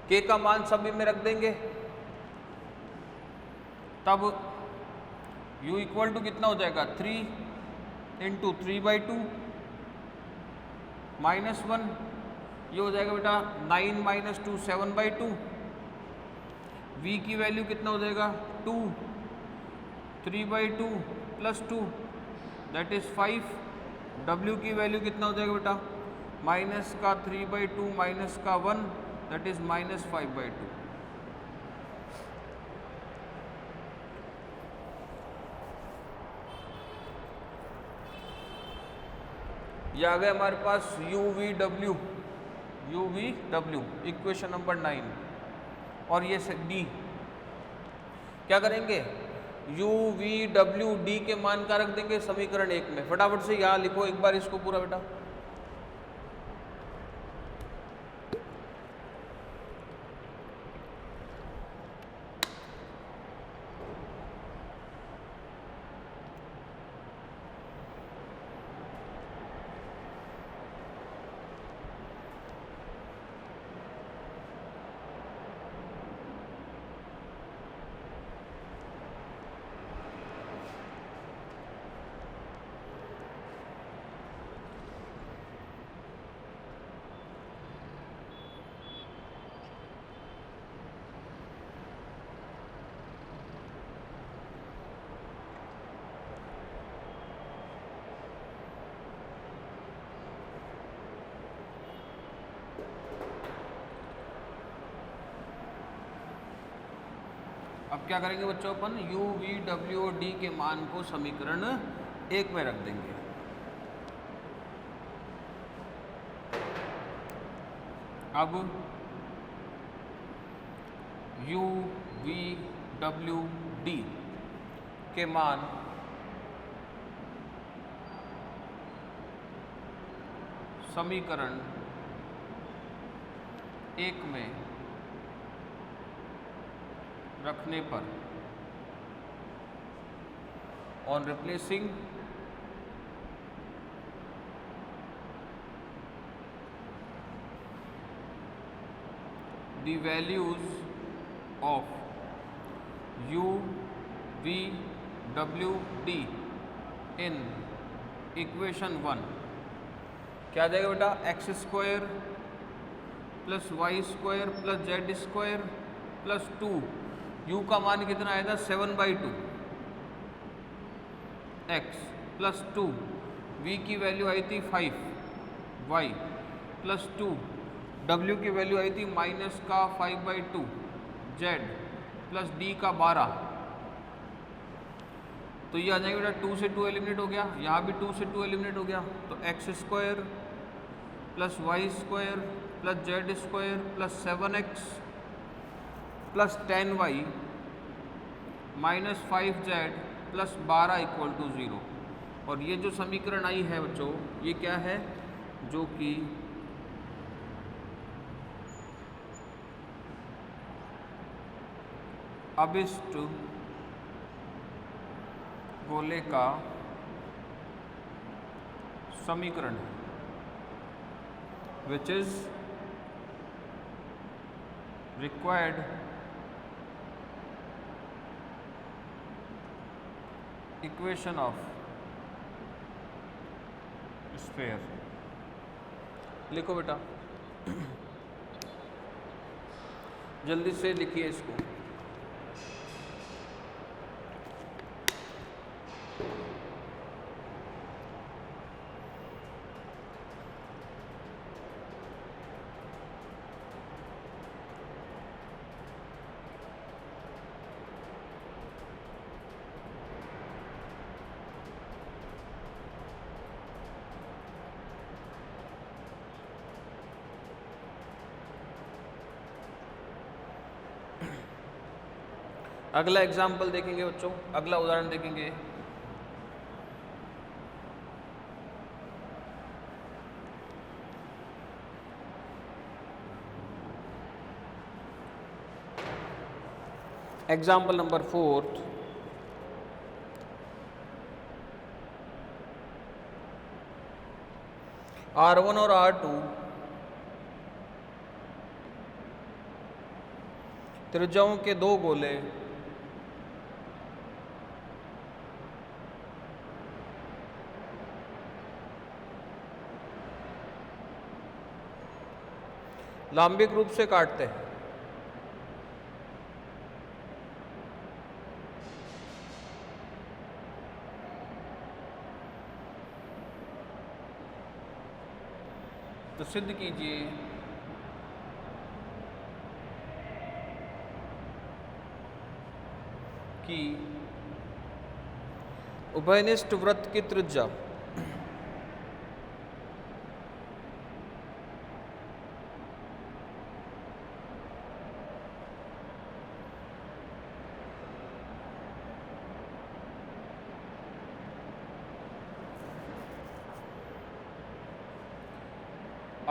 के का मान सभी में रख देंगे, तब u इक्वल टू कितना हो जाएगा 3 इंटू 3/2 -1, ये हो जाएगा बेटा 9 - 2 7/2। v की वैल्यू कितना हो जाएगा 2, 3/2 प्लस 2 दैट इज 5। w की वैल्यू कितना हो जाएगा बेटा माइनस का 3/2 माइनस का 1 दैट इज -5/2। ये आ गया हमारे पास u v w equation number 9। और ये डी क्या करेंगे u v w d के मान का रख देंगे समीकरण 1 में। फटाफट से यहाँ लिखो एक बार इसको पूरा बेटा। अब क्या करेंगे बच्चों अपन u v w और d के मान को समीकरण 1 में रख देंगे। अब u v w d के मान समीकरण 1 में रखने पर on replacing the values of u v w d in equation 1 क्या आ जाएगा बेटा x² plus y² plus z² plus 2। u का मान कितना आएगा 7/2 x प्लस 2। v की वैल्यू आई थी 5 y प्लस 2। w की वैल्यू आई थी माइनस का 5/2 z प्लस d का 12। तो ये आ जाएगा बेटा 2 से 2 एलिमिनेट हो गया, यहाँ भी 2 से 2 एलिमिनेट हो गया। तो x² plus y² plus z² plus 7x plus 10y minus 5z plus 12 equal to 0। और ये जो समीकरण आई है बच्चों ये क्या है, जो कि अभिष्ट गोले का समीकरण है, which is required equation of sphere. लिखो बेटा जल्दी से लिखिए इसको। अगला एग्जाम्पल देखेंगे बच्चों, अगला उदाहरण देखेंगे। एग्जाम्पल नंबर 4, R1 और R2 त्रिज्याओं के दो गोले लांबिक रूप से काटते हैं। तो सिद्ध कीजिए कि उभयनिष्ठ वृत्त की त्रिज्या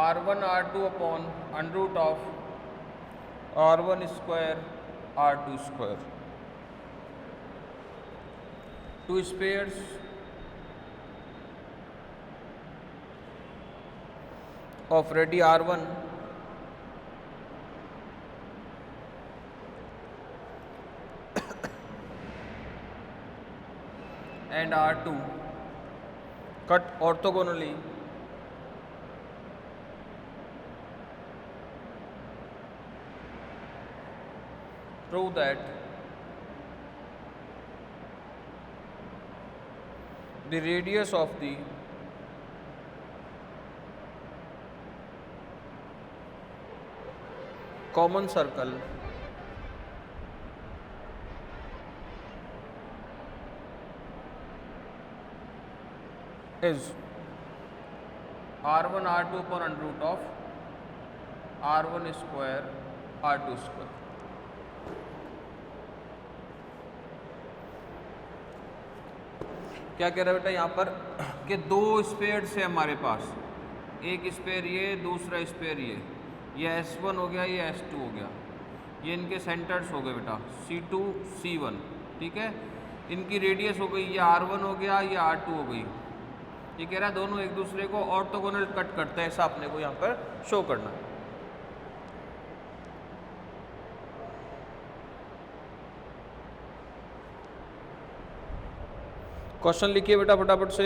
R1 R2 upon under root of R1 square R2 square, two spheres of radii R1 and R2 cut orthogonally prove that the radius of the common circle is R1 R2 upon under root of R1 square R2 square। क्या कह रहा है बेटा यहाँ पर कि दो spare से हमारे पास, एक स्पेयर ये, दूसरा स्पेयर ये S1 हो गया, ये S2 हो गया, ये इनके सेंटर्स हो गए बेटा C2 C1, ठीक है। इनकी रेडियस हो गई, ये R1 हो गया, ये R2 हो गई। ये कह रहा है दोनों एक दूसरे को ऑर्थोगोनल कट करते हैं, ऐसा अपने को यहाँ पर शो करना है। क्वेश्चन लिखिए बेटा फटाफट से।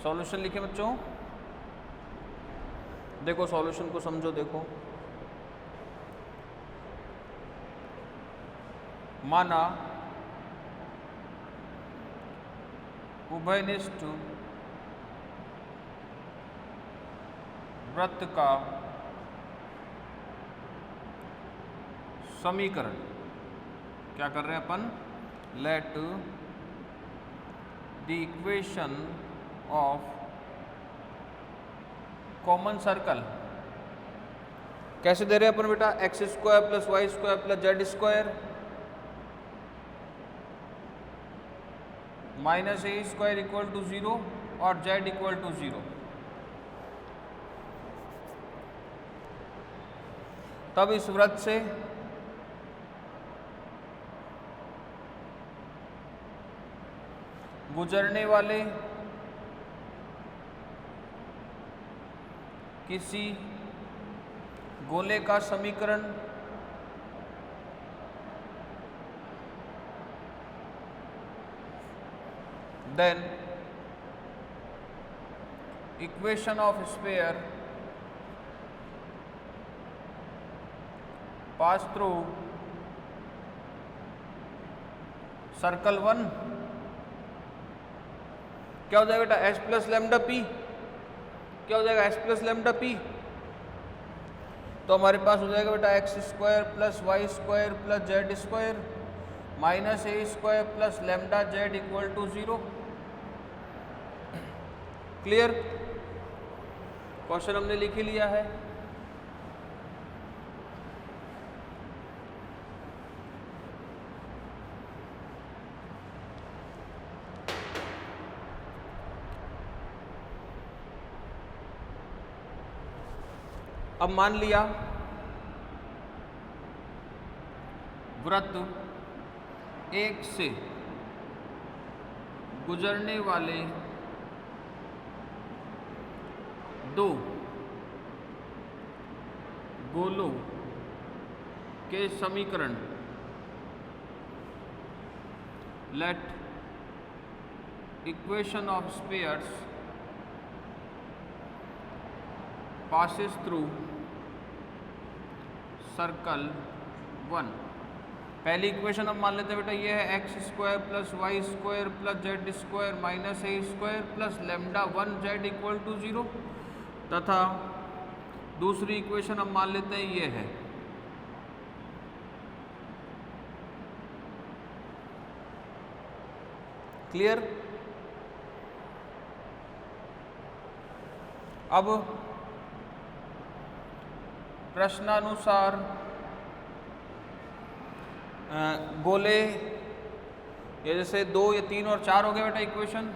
सॉल्यूशन लिखे बच्चों, देखो सॉल्यूशन को समझो। देखो माना उभयनिष्ठ वृत्त का समीकरण, क्या कर रहे हैं अपन, let the equation of common circle कैसे दे रहे हैं अपन बेटा, x square plus y square plus z square minus a square equal to 0 और जेड इक्वल टू 0। तब इस वृत्त से गुजरने वाले किसी गोले का समीकरण then equation of sphere pass through circle 1, क्या हो जाएगा बेटा, एच प्लस लेमडा पी, क्या हो जाएगा एच प्लस लेमडा पी। तो हमारे पास हो जाएगा बेटा x square plus y square plus z square minus a square plus lambda z equal to 0। Clear, question हमने लिख ही लिया है। अब मान लिया वृत्त एक से गुजरने वाले दो गोलों के समीकरण let equation of spheres passes through circle 1। पहली इक्वेशन अब मान लेते हैं बेटा, ये है x square plus y square plus z square minus a square plus lambda 1 z equal to 0, तथा दूसरी इक्वेशन अब मान लेते हैं ये है क्लियर। अब प्रश्नानुसार गोले ये जैसे 2 या 3 और 4 हो गए बेटा इक्वेशन,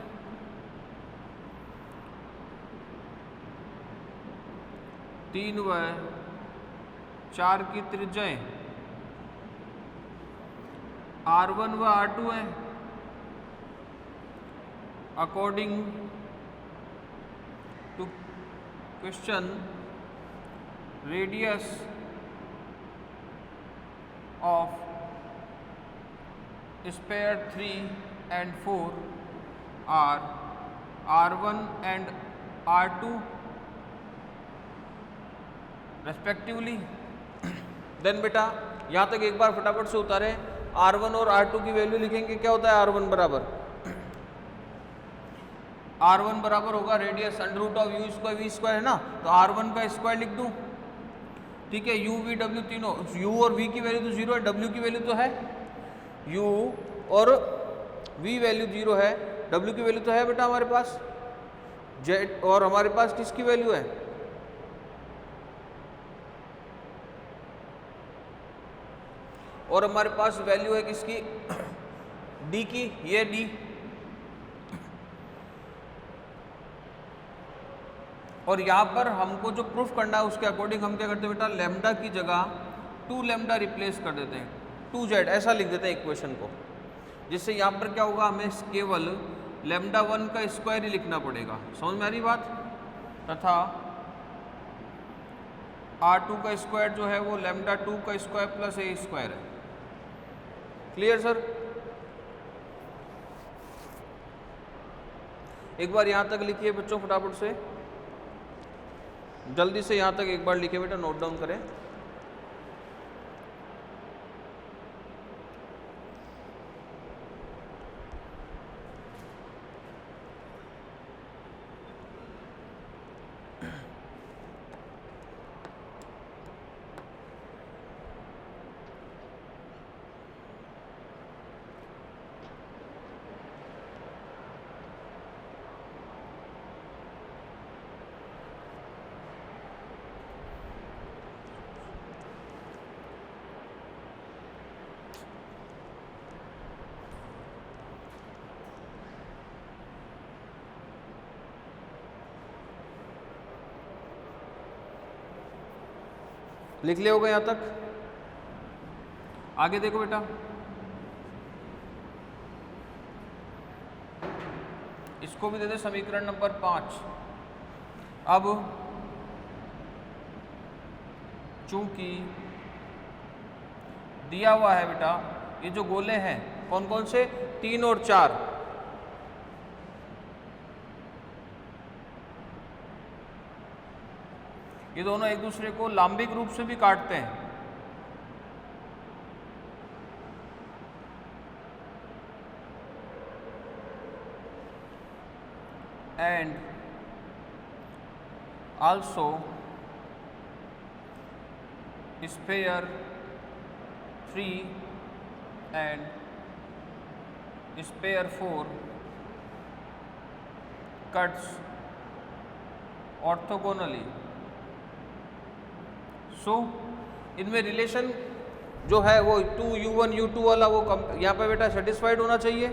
तीन व 4 की त्रिज्याएं R1 व R2 हैं according to question. Radius of sphere 3 and 4 are R1 and R2 respectively। Then बेटा यहाँ तक एक बार फटाफट से उतारें, R1 और R2 की वैल्यू लिखेंगे। क्या होता है R1 बराबर, R1 बराबर होगा radius under root of u square v square है ना, तो R1 का स्क्वायर लिख दूं, ठीक है। यू वी डब्ल्यू तीनों, यू और वी की वैल्यू तो 0 है, डब्ल्यू की वैल्यू तो है, यू और वी वैल्यू 0 है, डब्ल्यू की वैल्यू तो है बेटा हमारे पास, जेड और हमारे पास किसकी वैल्यू है, और हमारे पास वैल्यू है किसकी, डी की, ये डी। और यहाँ पर हमको जो प्रूफ करना है उसके अकॉर्डिंग हम क्या करते हैं बेटा, लैम्डा की जगह 2 लैम्डा रिप्लेस कर देते हैं, 2z ऐसा लिख देते हैं इक्वेशन को, जिससे यहाँ पर क्या होगा, हमें केवल लैम्डा 1 का स्क्वायर ही लिखना पड़ेगा। समझ में आ रही बात। तथा R2 का स्क्वायर जो है वो लैम्डा 2 का स्क्वायर प्लस ए स्क्वायर है। Clear sir. एक बार यहाँ तक लिखिए बच्चों फटाफट से, जल्दी से यहाँ तक एक बार लिखे बेटा, नोट डाउन करें। लिख लिया होगा यहाँ तक। आगे देखो बेटा, इसको भी दे दे समीकरण नंबर 5। अब चूंकि दिया हुआ है बेटा, ये जो गोले हैं कौन कौन से, 3 और 4, ये दोनों एक दूसरे को लांबिक रूप से भी काटते हैं। And also sphere 3 and sphere 4 cuts orthogonally. So इनमें रिलेशन जो है वो 2u1 u2 वाला वो यहाँ पे बेटा सेटिस्फाइड होना चाहिए।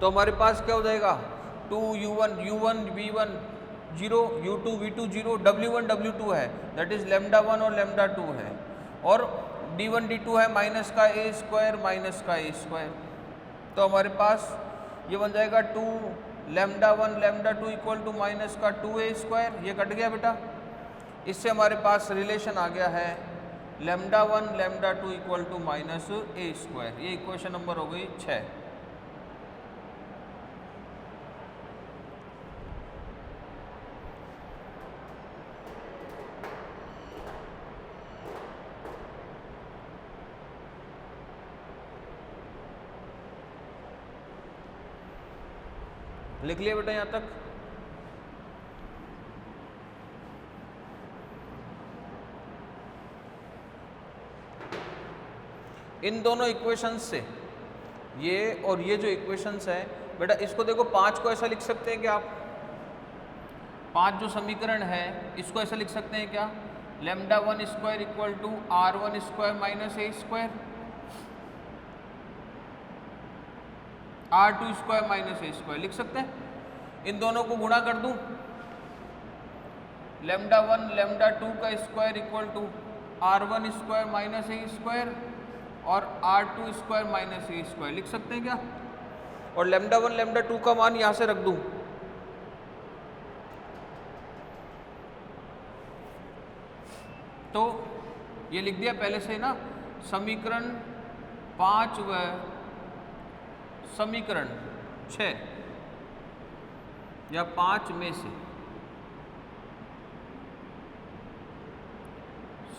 तो हमारे पास क्या हो जाएगा, 2u1 u1 v1 0, u2 v2 0, w1 w2 है, दैट इज लेमडा 1 और लेमडा 2 है, और d1 d2 है माइनस का a स्क्वायर माइनस का a स्क्वायर। तो हमारे पास ये बन जाएगा 2 lambda 1 lambda 2 equal to minus का 2a स्क्वायर। ये कट गया बेटा। इससे हमारे पास रिलेशन आ गया है lambda 1 lambda 2 equal to minus a square. ये इक्वेशन नंबर हो गई 6। लिख लिया बेटा यहाँ तक। इन दोनों इक्वेशंस से ये और ये जो इक्वेशंस है बेटा, इसको देखो 5 को ऐसा लिख सकते हैं कि आप 5 जो समीकरण है इसको ऐसा लिख सकते हैं क्या, lambda 1 square equal to r1 square minus a square, r2 square minus a square लिख सकते हैं। इन दोनों को गुणा कर दूं, लेमडा 1 लेमडा 2 का square equal to r1 square minus a square और r2 square minus a square लिख सकते हैं क्या, और लेमडा 1 लेमडा 2 का मान यहां से रख दूं। तो ये लिख दिया पहले से ना, समीकरण 5 व समीकरण 6 या 5 में से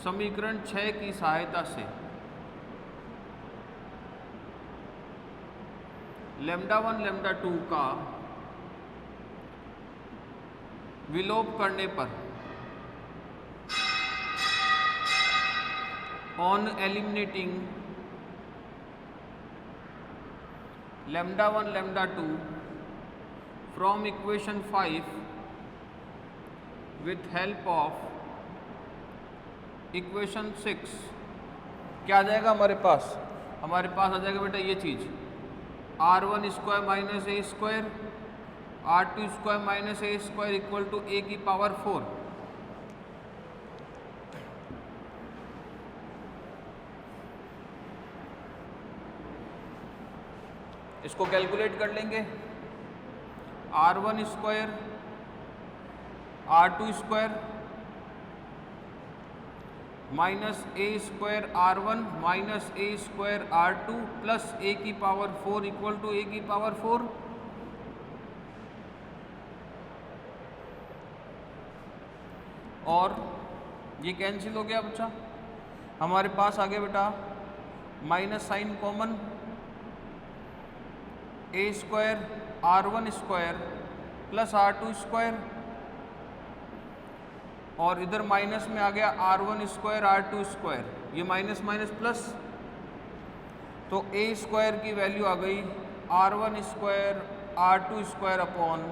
समीकरण 6 की सहायता से लेमडा 1 लेमडा 2 का विलोप करने पर on eliminating lambda 1 lambda 2 from equation 5 with help of equation 6 क्या आ जाएगा हमारे पास? हमारे पास आ जाएगा बेटा ये चीज़, r1 square minus a square, r2 square minus a square equal to a की पावर 4। इसको कैलकुलेट कर लेंगे, r1 square r2 square minus a square r1 minus a square r2 plus a की पावर 4 इक्वल टू a की power 4। और ये cancel हो गया बच्चा। हमारे पास आ गया बेटा minus sign common, a square r1 square plus r2 square, और इधर माइनस में आ गया r1 स्क्वायर r2 स्क्वायर, ये माइनस माइनस प्लस, तो a स्क्वायर की वैल्यू आ गई r1 square r2 square upon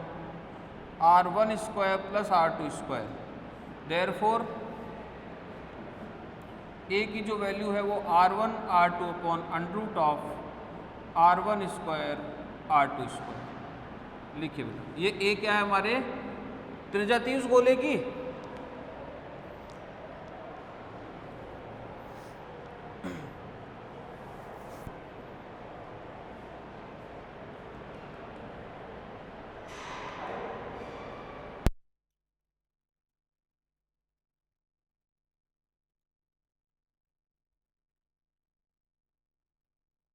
r1 square plus r2 square. Therefore a की जो वैल्यू है वो r1 r2 upon under root of r1 square r2 square लिखिए बेटा। ये a क्या है हमारे त्रिज्या 30 गोले की,